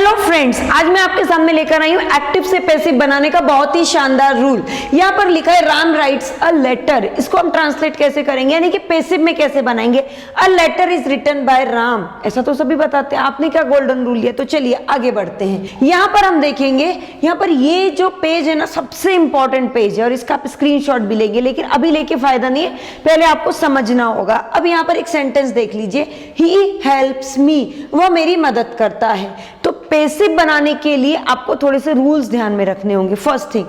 Hello friends, आज मैं आपके सामने लेकर आई हूँ एक्टिव से पैसिव बनाने का बहुत ही शानदार रूल। यहाँ पर लिखा है राम राइट्स अ लेटर। इसको हम ट्रांसलेट कैसे करेंगे, यानी कि पैसिव में कैसे बनाएंगे। A letter is written by Ram, ऐसा तो सभी बताते हैं, आपने क्या गोल्डन रूल लिया। तो चलिए आगे बढ़ते हैं। यहाँ पर हम देखेंगे, यहाँ पर ये जो पेज है ना, सबसे इंपॉर्टेंट पेज है और इसका आप स्क्रीनशॉट भी लेंगे, लेकिन अभी लेके फायदा नहीं है, पहले आपको समझना होगा। अब यहाँ पर एक सेंटेंस देख लीजिए, ही हेल्प्स मी, वह मेरी मदद करता है। तो पैसिव बनाने के लिए आपको थोड़े से रूल्स ध्यान में रखने होंगे। फर्स्ट थिंग,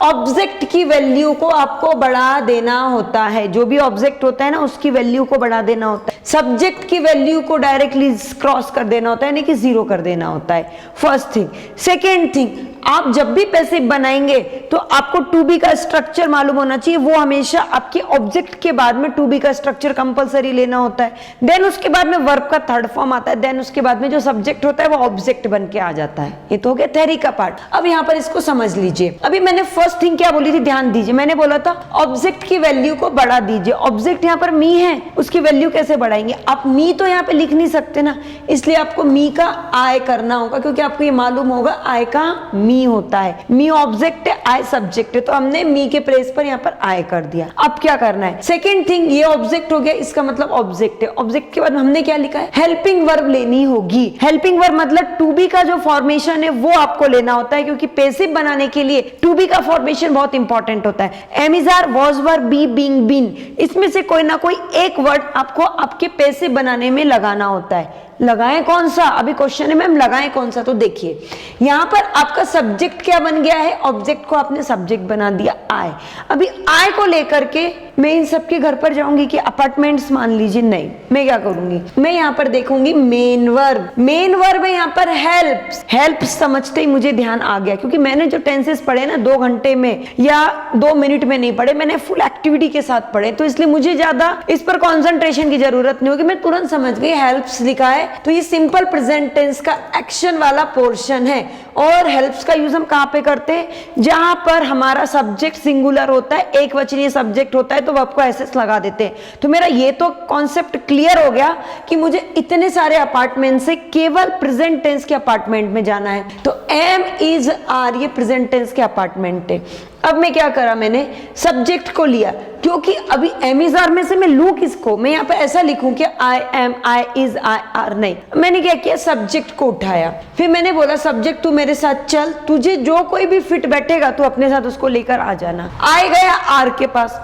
ऑब्जेक्ट की वैल्यू को आपको बढ़ा देना होता है। जो भी ऑब्जेक्ट होता है ना, उसकी वैल्यू को बढ़ा देना होता है। सब्जेक्ट की वैल्यू को डायरेक्टली क्रॉस कर देना होता है, यानी कि जीरो कर देना होता है। First thing. सेकेंड थिंग, आप जब भी पैसिव बनाएंगे तो आपको टू बी का स्ट्रक्चर मालूम होना चाहिए। वो हमेशा आपके ऑब्जेक्ट के बाद में टू बी का स्ट्रक्चर कंपलसरी लेना होता है। देन उसके बाद में वर्ब का थर्ड फॉर्म आता है। देन उसके बाद में जो सब्जेक्ट होता है वो ऑब्जेक्ट बन के आ जाता है। ये तो हो गया थ्योरी का पार्ट। अब यहाँ पर इसको समझ लीजिए। अभी मैंने फर्स्ट थिंग क्या बोली थी, ध्यान दीजिए। मैंने बोला था ऑब्जेक्ट की वैल्यू को बढ़ा दीजिए। ऑब्जेक्ट यहाँ पर मी है, उसकी वैल्यू कैसे बढ़ाएंगे। आप मी तो यहाँ पे लिख नहीं सकते ना, इसलिए आपको मी का आई करना होगा, क्योंकि आपको ये मालूम होगा आई का मी होता है। मी ऑब्जेक्ट है, आई सब्जेक्ट है, तो हमने मी के प्लेस पर यहाँ पर आई कर दिया। अब क्या करना है, सेकेंड थिंग, ये ऑब्जेक्ट हो गया, इसका मतलब ऑब्जेक्ट है। ऑब्जेक्ट के बाद हमने क्या लिखा है, हेल्पिंग वर्ब लेनी होगी। हेल्पिंग वर्ब मतलब टू बी का जो फॉर्मेशन है वो आपको लेना होता है, क्योंकि पैसिव बनाने के लिए टू बी का फॉर्मेशन बहुत इंपॉर्टेंट होता है। Am is are, was were, be, being, been, इसमें से कोई ना कोई एक वर्ड आपको आपके पैसिव बनाने में लगाना होता है। लगाएं कौन सा, अभी क्वेश्चन है मैम लगाएं कौन सा। तो देखिए यहां पर आपका सब्जेक्ट क्या बन गया है, ऑब्जेक्ट को आपने सब्जेक्ट बना दिया आई। अभी आई को लेकर के मैं इन सबके घर पर जाऊंगी कि अपार्टमेंट्स मान लीजिए, नहीं, मैं क्या करूंगी, मैं यहाँ पर देखूंगी मेन वर्ब। मेन वर्ब है यहाँ पर हेल्प्स। हेल्प्स समझते ही मुझे ध्यान आ गया, क्योंकि मैंने जो टेंसेस पढ़े ना 2 घंटे में या 2 मिनट में नहीं पढ़े, मैंने फुल एक्टिविटी के साथ पढ़े, तो इसलिए मुझे ज्यादा इस पर कॉन्सेंट्रेशन की जरूरत नहीं होगी। मैं तुरंत समझ गई हेल्प्स लिखा है तो ये सिंपल प्रेजेंट टेंस का एक्शन वाला पोर्शन है। और हेल्प्स का यूज हम कहाँ पे करते हैं, जहां पर हमारा सब्जेक्ट सिंगुलर होता है, एक वचनीय सब्जेक्ट होता है, तो वर्ब को एसएस लगा देते हैं। तो मेरा ये तो कॉन्सेप्ट क्लियर हो गया कि मुझे इतने सारे अपार्टमेंट से केवल प्रेजेंट टेंस के अपार्टमेंट में जाना है। तो एम इज आर ये प्रेजेंट टेंस के अपार्टमेंट है। अब मैं क्या करा, मैंने सब्जेक्ट को लिया, क्योंकि अभी एम इज आर में से मैं लू किसको, मैं यहाँ पे ऐसा लिखूं कि I am, I is, I R, नहीं, मैंने क्या किया, सब्जेक्ट को उठाया। फिर मैंने बोला सब्जेक्ट तू मेरे साथ चल, तुझे जो कोई भी फिट बैठेगा तू अपने साथ उसको लेकर आ जाना। आए गया आर के पास,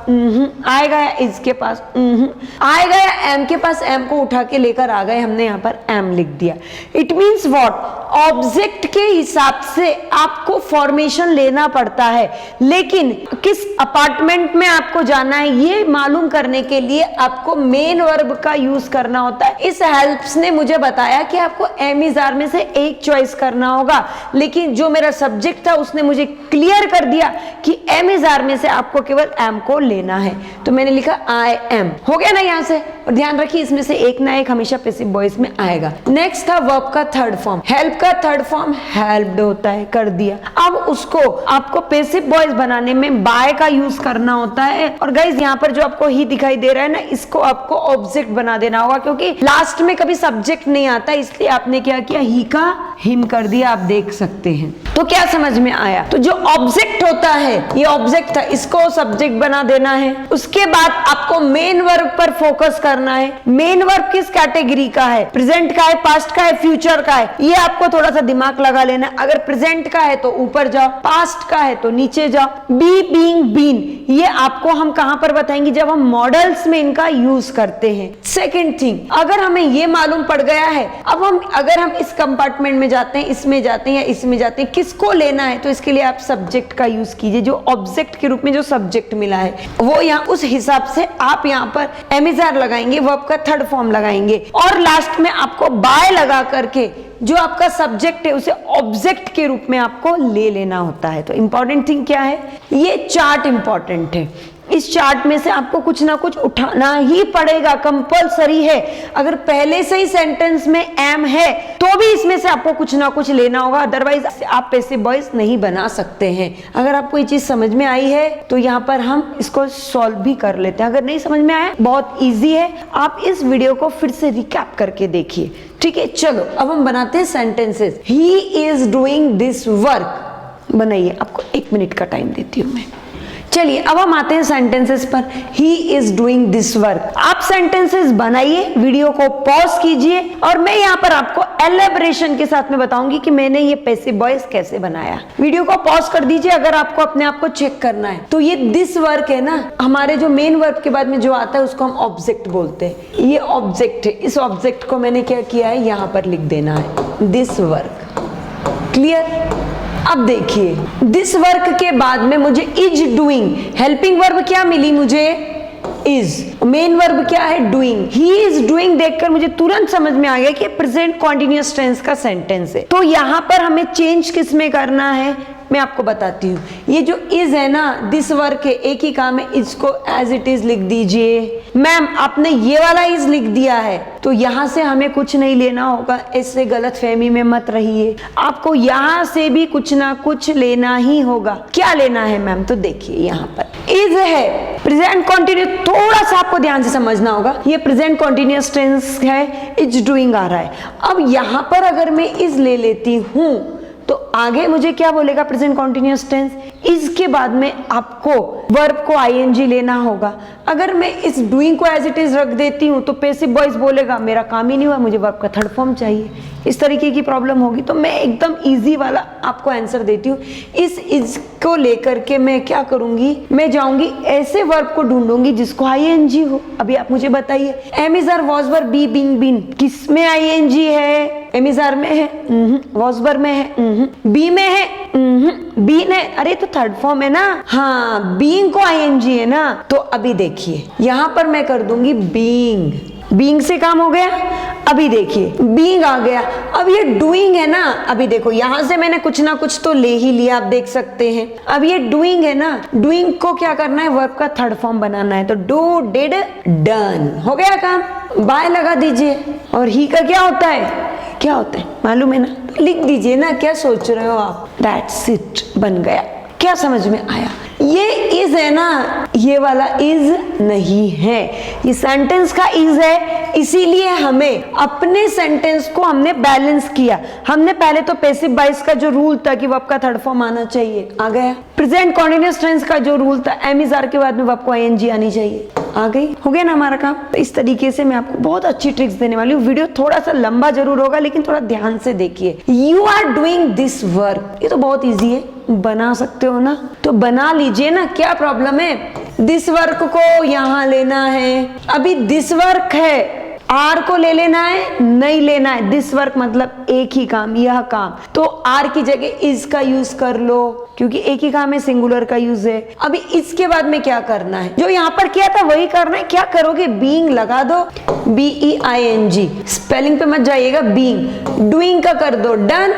आए गया इज के पास, आए गया एम के पास, एम को उठा के लेकर आ गए, हमने यहाँ पर एम लिख दिया। इट मीन्स व्हाट, ऑब्जेक्ट के हिसाब से आपको फॉर्मेशन लेना पड़ता है, लेकिन किस अपार्टमेंट में आपको जाना है ये मालूम करने के लिए आपको मेन वर्ब का यूज करना होता है। इस हेल्प्स ने मुझे बताया कि आपको एम इज आर में से एक चॉइस करना होगा, लेकिन जो मेरा सब्जेक्ट था उसने मुझे क्लियर कर दिया कि एम इज आर में से आपको केवल एम को लेना है, तो मैंने लिखा आई एम। हो गया ना यहाँ से। और ध्यान रखिए इसमें से एक ना एक हमेशा पैसिव वॉइस में आएगा। नेक्स्ट था वर्ब का थर्ड फॉर्म। हेल्प का थर्ड फॉर्म हेल्प्ड होता है, कर दिया। अब उसको आपको पैसिव वॉइस बनाने में बाय का यूज करना होता है। और गाइस यहाँ पर जो आपको ही दिखाई दे रहा है ना, इसको आपको ऑब्जेक्ट बना देना होगा, क्योंकि लास्ट में कभी सब्जेक्ट नहीं आता, इसलिए आपने क्या किया, ही का हिम कर दिया, आप देख सकते हैं। तो क्या समझ में आया, तो जो ऑब्जेक्ट होता है, ये ऑब्जेक्ट था, इसको सब्जेक्ट बना देना है। उसके बाद आपको मेन वर्ब पर फोकस करना है। मेन वर्ब किस कैटेगरी का है, प्रेजेंट का है, पास्ट का है, फ्यूचर का है, ये आपको थोड़ा सा दिमाग लगा लेना। अगर प्रेजेंट का है तो ऊपर जाओ, पास्ट का है तो नीचे जाओ। बी, बीइंग, बीन, ये आपको हम कहां पर बताएंगे, जब हम मॉडल्स में इनका यूज करते हैं। सेकेंड थिंग, अगर हमें ये मालूम पड़ गया है, अब हम अगर हम इस कंपार्टमेंट में जाते हैं, इसमें जाते हैं या इसमें जाते हैं, किसको लेना है, तो इसके लिए आप सब्जेक्ट का यूज कीजिए। जो ऑब्जेक्ट के रूप में जो सब्जेक्ट मिला है वो यहाँ उस हिसाब से आप यहाँ पर एम इज आर लगाएंगे, वर्ब का थर्ड फॉर्म लगाएंगे, और लास्ट में आपको बाय लगा करके जो आपका सब्जेक्ट है उसे ऑब्जेक्ट के रूप में आपको ले लेना होता है। तो इंपॉर्टेंट थिंग क्या है, ये चार्ट इंपॉर्टेंट है। इस चार्ट में से आपको कुछ ना कुछ उठाना ही पड़ेगा, कंपलसरी है। अगर पहले से ही सेंटेंस में एम है तो भी इसमें से आपको कुछ ना कुछ लेना होगा, अदरवाइज आप पैसिव वॉइस नहीं बना सकते हैं। अगर आपको ये चीज समझ में आई है तो यहाँ पर हम इसको सॉल्व भी कर लेते हैं। अगर नहीं समझ में आया, बहुत ईजी है, आप इस वीडियो को फिर से रिकैप करके देखिए, ठीक है। चलो अब हम बनाते हैं sentences. He is doing this work बनाइए, आपको 1 मिनट का टाइम देती हूँ मैं। चलिए अब हम आते हैं सेंटेंसेस पर। He is doing this work. आप सेंटेंसेस बनाइए, वीडियो को पॉज कीजिए और मैं यहाँ पर आपको एलेबरेशन के साथ में बताऊंगी कि मैंने ये पैसिव वॉइस कैसे बनाया। वीडियो को पॉज कर दीजिए अगर आपको अपने आप को चेक करना है। तो ये दिस वर्क है ना, हमारे जो मेन वर्ब के बाद में जो आता है उसको हम ऑब्जेक्ट बोलते हैं। ये ऑब्जेक्ट है, इस ऑब्जेक्ट को मैंने क्या किया है, यहाँ पर लिख देना है दिस वर्क। क्लियर? अब देखिए, दिस वर्क के बाद में मुझे इज डूइंग, हेल्पिंग वर्ब क्या मिली मुझे, इज। मेन वर्ब क्या है, डूइंग। ही इज डूइंग देखकर मुझे तुरंत समझ में आ गया कि प्रेजेंट कॉन्टिन्यूअस टेंस का सेंटेंस है। तो यहाँ पर हमें चेंज किस में करना है, मैं आपको बताती हूँ। ये जो इज है ना, दिस वर्क है, एक ही काम है, इसको एज इट इज लिख दीजिए। मैम आपने ये वाला इज लिख दिया है तो यहाँ से हमें कुछ नहीं लेना होगा, इससे गलत फहमी में मत रहिए। आपको यहाँ से भी कुछ ना कुछ लेना ही होगा। क्या लेना है मैम, तो देखिए यहाँ पर इज है, प्रेजेंट कॉन्टिन्यूस, थोड़ा सा आपको ध्यान से समझना होगा। ये प्रेजेंट कॉन्टिन्यूअस टेंस है, इज डूइंग आ रहा है। अब यहाँ पर अगर मैं इज ले लेती हूँ तो आगे मुझे क्या बोलेगा, प्रेजेंट कॉन्टिन्यूअस टेंस। इसके बाद में आपको वर्ब को आईएनजी लेना होगा। अगर मैं इस डूइंग को एज इट इज रख देती हूँ तो पैसिव वॉइस बोलेगा मेरा काम ही नहीं हुआ, मुझे वर्ब का थर्ड फॉर्म चाहिए। इस तरीके की प्रॉब्लम होगी। तो मैं एकदम इजी वाला आपको आंसर देती हूँ। इस इज को लेकर के मैं क्या करूंगी, मैं जाऊंगी ऐसे वर्ब को ढूंढूंगी जिसको आईएनजी हो। अभी आप मुझे बताइए, am is are was were be being been, किसमें आईएनजी है, एम इज आर में है, वॉज वर में है, बी में है, बीन है, अरे तो थर्ड फॉर्म है ना, हाँ बीइंग को आईएनजी है ना। तो अभी देखिए यहां पर मैं कर दूंगी बीइंग, बीइंग से काम हो गया। अभी देखिए बीइंग आ गया। अब ये डूइंग है ना, अभी देखो यहां से मैंने कुछ ना कुछ तो ले ही लिया, आप देख सकते हैं। अब ये डूइंग है ना, डूइंग को क्या करना है, वर्ब का थर्ड फॉर्म बनाना है। तो डू, डिड, डन, हो गया काम। बाय लगा दीजिए। और ही का क्या होता है, क्या होता है मालूम है ना, तो लिख दीजिए ना, क्या सोच रहे हो आप। दैट्स इट, बन गया। क्या समझ में आया? ये इज है ना, ये वाला इज नहीं है, ये सेंटेंस का इज है। इसीलिए हमें अपने सेंटेंस को हमने बैलेंस किया। हमने पहले तो पैसिव वॉइस का जो रूल था कि वर्ब का थर्ड फॉर्म आना चाहिए, आ गया। प्रेजेंट कॉन्टिन्यूअस टेंस का जो रूल था, एम इज आर के बाद में वर्ब को आईएनजी आनी चाहिए, आ गई। हो गया ना हमारा काम। तो इस तरीके से मैं आपको बहुत अच्छी ट्रिक्स देने वाली हूँ। वीडियो थोड़ा सा लंबा जरूर होगा लेकिन थोड़ा ध्यान से देखिए। You are doing this work, ये तो बहुत ईजी है, बना सकते हो ना, तो बना लीजिए ना, क्या प्रॉब्लम है। दिस वर्क को यहाँ लेना है, अभी दिस वर्क है, आर को ले लेना है, नहीं लेना है। दिस वर्क मतलब एक ही काम, यह काम, तो आर की जगह इज का यूज कर लो क्योंकि एक ही काम है, सिंगुलर का यूज है। अभी इसके बाद में क्या करना है, जो यहाँ पर किया था वही करना है। क्या करोगे, बीइंग लगा दो, BEING, स्पेलिंग पे मत जाइएगा, बीइंग। डूइंग का कर दो डन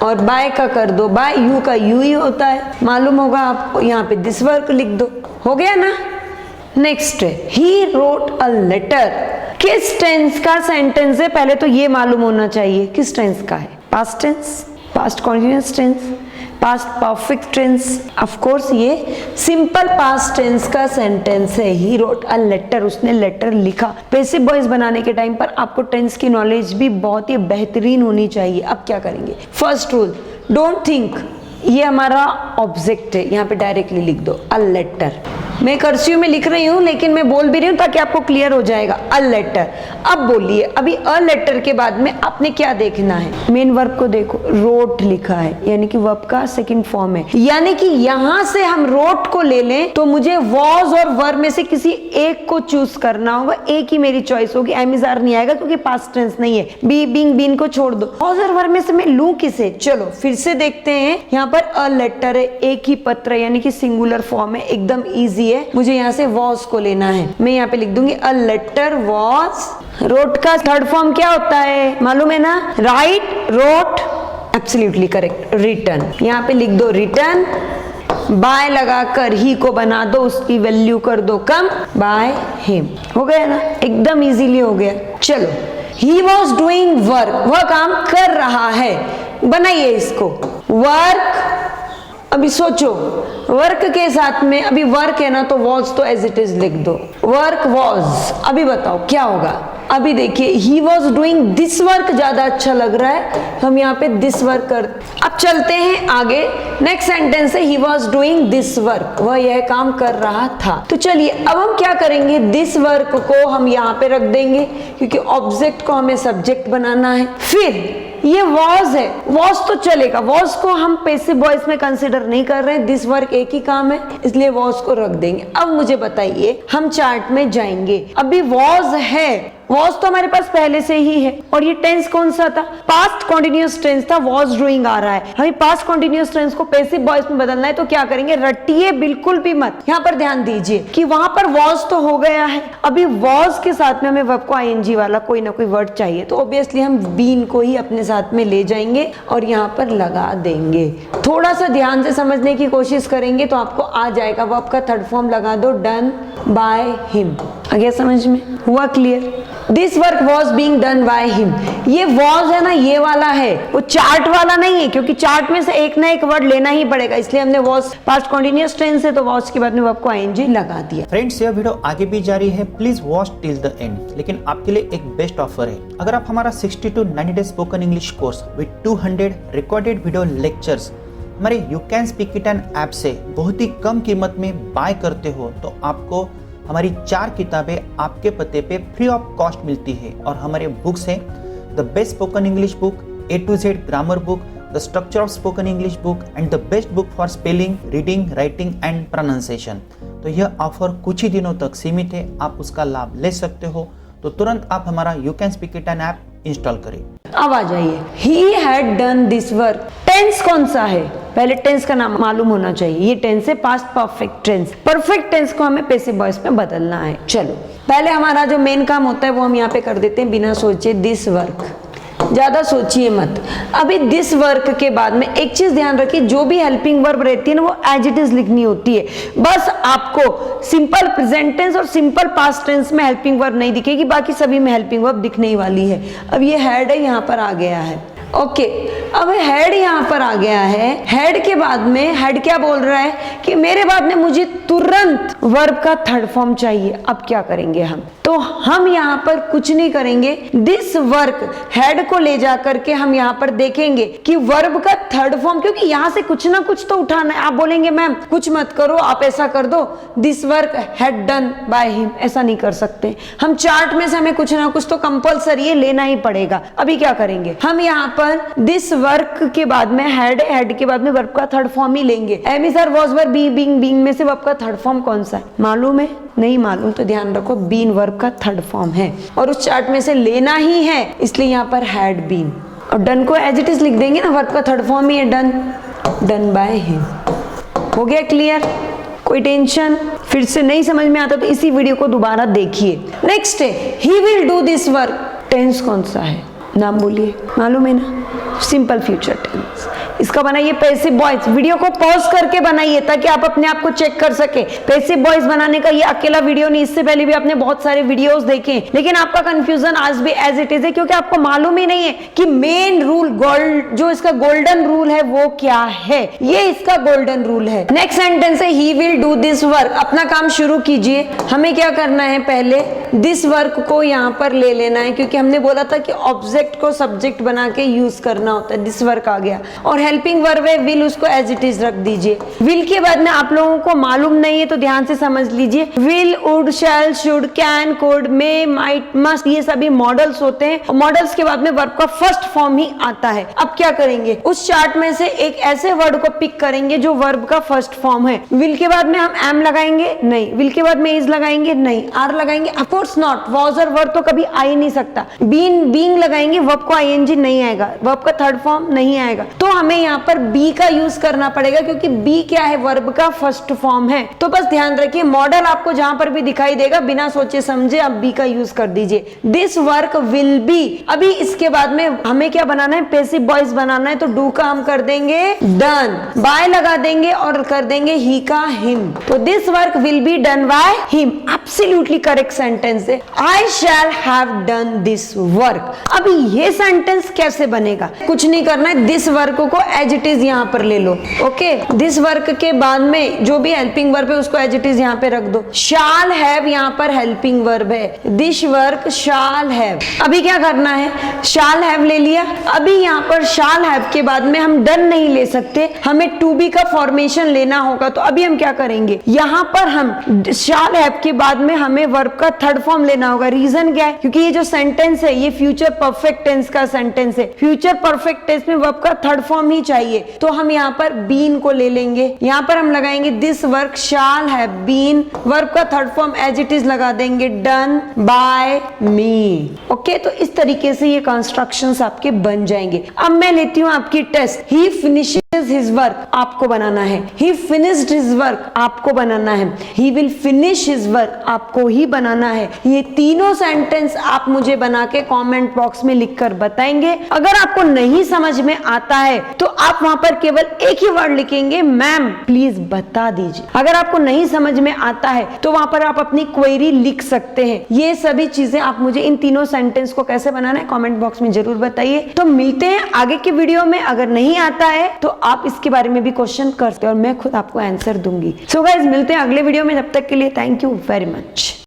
और बाय का कर दो बाय, यू का यू ही होता है, मालूम होगा आपको। यहाँ पे दिस वर्क लिख दो, हो गया ना। नेक्स्ट है, ही रोट अ लेटर। किस टेंस का सेंटेंस है, पहले तो ये मालूम होना चाहिए किस टेंस का है। Past tense, past continuous tense, past perfect tense. Of course ये सिंपल पास्ट टेंस का सेंटेंस है। ही रोट अ लेटर, उसने लेटर लिखा। पैसिव वॉइस बनाने के टाइम पर आपको टेंस की नॉलेज भी बहुत ही बेहतरीन होनी चाहिए। अब क्या करेंगे, फर्स्ट रूल, डोंट थिंक, ये हमारा ऑब्जेक्ट है, यहाँ पे डायरेक्टली लिख दो अ लेटर। मैं कर्सिव में लिख रही हूँ लेकिन मैं बोल भी रही हूँ ताकि आपको क्लियर हो जाएगा। अ लेटर, अब बोलिए। अभी अ लेटर के बाद में आपने क्या देखना है, मेन वर्ब को देखो, रोट लिखा है यानी कि वर्ब का सेकंड फॉर्म है। यानी कि यहां से हम रोट को ले लें तो मुझे वॉज और वर्ब में से किसी एक को चूज करना होगा, एक ही मेरी चॉइस होगी। एम इज आर नहीं आएगा क्योंकि पास्ट टेंस नहीं है। बी, बीइंग, बीन को छोड़ दो। वॉज और वर्ब में से मैं लूं किसे, चलो फिर से देखते हैं। यहाँ पर अ लेटर है, एक ही पत्र यानी कि सिंगुलर फॉर्म है, एकदम ईजी है। मुझे यहाँ से वॉज को लेना है, मैं यहाँ पे लिख दूंगी अ लेटर वॉज। रोट का थर्ड फॉर्म क्या होता है मालूम है ना, right, wrote, absolutely correct, written. यहाँ पे लिख दो रिटन, बाय लगाकर ही को बना दो, उसकी वैल्यू कर दो कम, बाय हिम। हो गया ना, एकदम इजीली हो गया। चलो, ही वॉज डूइंग वर्क, वह काम कर रहा है। बनाइए इसको, वर्क। अभी सोचो, वर्क के साथ में अभी वर्क है ना, तो वॉज तो एज इट इज लिख दो, वर्क वॉज। अभी बताओ क्या होगा। अभी देखिए, he was doing this work ज्यादा अच्छा लग रहा है, हम यहाँ पे दिस वर्क कर। अब चलते हैं आगे, नेक्स्ट सेंटेंस है he was doing this work, वह यह काम कर रहा था। तो चलिए अब हम क्या करेंगे, दिस वर्क को हम यहाँ पे रख देंगे क्योंकि ऑब्जेक्ट को हमें सब्जेक्ट बनाना है। फिर ये वॉज है, वॉज तो चलेगा, वॉज को हम पैसिव वॉइस में कंसिडर नहीं कर रहे हैं, दिस वर्क एक ही काम है, इसलिए वॉज को रख देंगे। अब मुझे बताइए, हम चार्ट में जाएंगे, अभी वॉज है, वॉज तो हमारे पास पहले से ही है, और ये टेंस कौन सा था, पास्ट कॉन्टिन्यूअस टेंस था, वॉज डूइंग आ रहा है। हमें पास्ट कॉन्टिन्यूअस टेंस को पैसिव वॉइस में बदलना है, तो क्या करेंगे, रटिए बिल्कुल भी मत। यहाँ पर ध्यान दीजिए कि वहां पर वॉज तो हो गया है, अभी वॉज के साथ में हमें वर्ब को आईएनजी वाला कोई ना कोई वर्ड चाहिए, तो ऑब्वियसली हम बीन को ही अपने साथ में ले जाएंगे और यहाँ पर लगा देंगे। थोड़ा सा ध्यान से समझने की कोशिश करेंगे तो आपको आ जाएगा। वर्ब का थर्ड फॉर्म लगा दो, डन बाय हिम। आ गया समझ में, हुआ clear. This work was being done by him, ये वॉज है ना, ये वाला है, वो चार्ट वाला नहीं है, क्योंकि चार्ट में से एक ना एक वर्ड लेना ही पड़ेगा, इसलिए हमने वॉज पास्ट कॉन्टिन्यूअस टेंस है, तो वॉज के बाद में वर्ब को आईएनजी लगा दिया। फ्रेंड्स, यह वीडियो आगे भी जारी है, please watch till the end. लेकिन आपके लिए एक बेस्ट ऑफर है, अगर आप हमारा 60 to 90 days spoken English course with 200 recorded video lectures हमारे you can speak it an app से बहुत ही कम कीमत में बाय करते हो, तो आपको हमारी 4 किताबें आपके पते पे फ्री ऑफ कॉस्ट मिलती है। और हमारे बुक्स हैं the best spoken English book, A to Z grammar book, the structure of spoken English book and the best book for spelling, reading, writing and pronunciation. तो यह ऑफर कुछ ही दिनों तक सीमित है, आप उसका लाभ ले सकते हो। तो तुरंत आप हमारा you can speak it an app install करें। अब आ जाइए, he had done this work, tense कौन सा है, पहले टेंस का नाम मालूम होना चाहिए। ये टेंस है past perfect tense, perfect tense को हमें पैसिव वॉइस में बदलना है। चलो, पहले हमारा जो मेन काम होता है वो हम यहाँ पे कर देते हैं बिना सोचे, दिस वर्क। ज्यादा सोचिए मत। अभी दिस वर्क के बाद में एक चीज ध्यान रखिए, जो भी हेल्पिंग वर्ब रहती है ना, वो एज इट इज लिखनी होती है। बस आपको सिंपल प्रेजेंट टेंस और सिंपल पास्ट टेंस में हेल्पिंग वर्ब नहीं दिखेगी, बाकी सभी में हेल्पिंग वर्ब दिखने ही वाली है। अब ये हैड है, यहाँ पर आ गया है, ओके। अब हेड यहाँ पर आ गया है, हेड के बाद में हेड क्या बोल रहा है कि मेरे बाद में मुझे तुरंत वर्ब का थर्ड फॉर्म चाहिए। अब क्या करेंगे हम, तो हम यहाँ पर कुछ नहीं करेंगे, दिस वर्क हेड को ले जा करके हम यहाँ पर देखेंगे कि वर्ब का थर्ड फॉर्म, क्योंकि यहाँ से कुछ ना कुछ तो उठाना है। आप बोलेंगे मैम कुछ मत करो, आप ऐसा कर दो, this work had done by him, ऐसा नहीं कर सकते हम। चार्ट में से हमें कुछ ना कुछ तो कंपलसरी है, लेना ही पड़ेगा। अभी क्या करेंगे, हम यहाँ पर दिस वर्क के बाद में हेड, हेड के बाद में वर्ब का थर्ड फॉर्म ही लेंगे। Am is are was were be being, being में से वर्ब का थर्ड फॉर्म कौन सा है, मालूम है? नहीं मालूम तो ध्यान रखो, बीन वर्ब का थर्ड फॉर्म है और उस चार्ट में से लेना ही है, इसलिए यहाँ पर हैड बीन। और डन को एज इट इज लिख देंगे ना, वर्ब का थर्ड फॉर्म ही है डन, डन बाय हिम। हो गया क्लियर, कोई टेंशन? फिर से नहीं समझ में आता तो इसी वीडियो को दोबारा देखिए। नेक्स्ट है he will do this work, tense कौन सा है, नाम बोलिए, मालूम है ना, सिंपल फ्यूचर टेंस। इसका बनाइए पैसिव वॉइस, वीडियो को पॉज करके बनाइए ताकि आप अपने आप को चेक कर सके। पैसिव वॉइस बनाने का ये अकेला वीडियो नहीं, इससे पहले भी आपने बहुत सारे वीडियोस देखे, लेकिन आपका कंफ्यूजन आज भी एज इट इज है, क्योंकि आपको मालूम ही नहीं है कि मेन रूल, गोल्ड जो इसका गोल्डन रूल है वो क्या है। ये इसका गोल्डन रूल है। नेक्स्ट सेंटेंस है he will do this work, अपना काम शुरू कीजिए। हमें क्या करना है, पहले दिस वर्क को यहाँ पर ले लेना है, क्योंकि हमने बोला था कि ऑब्जेक्ट को सब्जेक्ट बना के यूज करना होता है। दिस वर्क आ गया और हेल्पिंग वर्ब है विल, उसको एज इट इज रख दीजिए। विल के बाद में आप लोगों को मालूम नहीं है तो ध्यान से समझ लीजिए, will, would, shall, should, can, could, may, might, must, ये सभी मॉडल्स होते हैं और मॉडल्स के बाद में वर्ब का फर्स्ट फॉर्म ही आता है। अब क्या करेंगे, उस चार्ट में से एक ऐसे वर्ड को पिक करेंगे जो वर्ब का फर्स्ट फॉर्म है। विल के बाद में हम एम लगाएंगे नहीं, विल के बाद में इज लगाएंगे नहीं, आर लगाएंगे ऑफ कोर्स नॉट, वॉज और वर्ब तो कभी आ ही नहीं सकता। बीन, बीइंग लगाएंगे, वर्ब को आईएनजी नहीं आएगा, वर्ब का थर्ड फॉर्म नहीं आएगा। तो हमें हमें यहाँ पर बी का यूज करना पड़ेगा, क्योंकि बी क्या है, वर्ब का फर्स्ट फॉर्म है। तो बस ध्यान रखिए, मॉडल आपको जहां पर भी दिखाई देगा, बिना सोचे समझे आप बी का यूज कर दीजिए। दिस वर्क विल बी, अभी इसके बाद में हमें क्या बनाना है, पैसिव वॉइस बनाना है, तो डू का हम कर देंगे डन, बाय लगा देंगे और कर देंगे ही का हिम। तो this work will be done by him, absolutely correct sentence है। I shall have done this work. अभी ये सेंटेंस कैसे बनेगा, कुछ नहीं करना है, दिस वर्क को एज इट इज यहाँ पर ले लो। ओके, दिस वर्क के बाद में जो भी हेल्पिंग वर्ब है उसको एज इट इज यहाँ पे रख दो। शाल हैव यहाँ पर हेल्पिंग वर्ब है, दिस वर्क शाल हैव। अभी क्या करना है, शाल हैव ले लिया, अभी यहाँ पर शाल हैव के बाद में हम डन नहीं ले सकते, हमें टू बी का फॉर्मेशन लेना होगा। तो अभी हम क्या करेंगे, यहाँ पर हम शाल हैव के बाद में हमें वर्ब का थर्ड फॉर्म लेना होगा। रीजन क्या है, क्योंकि ये जो सेंटेंस है ये फ्यूचर परफेक्ट टेंस का सेंटेंस है, फ्यूचर परफेक्ट टेंस में वर्ब का थर्ड फॉर्म ही चाहिए। तो हम यहाँ पर बीन को ले लेंगे, यहाँ पर हम लगाएंगे this work shall have been, verb का third form as it is लगा देंगे डन बाय मी। ओके, तो इस तरीके से ये कंस्ट्रक्शंस आपके बन जाएंगे। अब मैं लेती हूँ आपकी टेस्ट। ही फिनिशेस हिज वर्क आपको बनाना है, ही फिनिश्ड हिज वर्क आपको बनाना है, he will finish his work आपको ही बनाना है। ये तीनों सेंटेंस आप मुझे बना के कमेंट बॉक्स में लिखकर बताएंगे। अगर आपको नहीं समझ में आता है तो आप वहां पर केवल एक ही वर्ड लिखेंगे, मैम प्लीज बता दीजिए। अगर आपको नहीं समझ में आता है तो वहां पर आप अपनी क्वेरी लिख सकते हैं। ये सभी चीजें आप मुझे इन तीनों सेंटेंस को कैसे बनाना है कमेंट बॉक्स में जरूर बताइए। तो मिलते हैं आगे की वीडियो में। अगर नहीं आता है तो आप इसके बारे में भी क्वेश्चन करते हैं और मैं खुद आपको आंसर दूंगी। सो गाइस, मिलते हैं अगले वीडियो में, जब तक के लिए थैंक यू वेरी मच।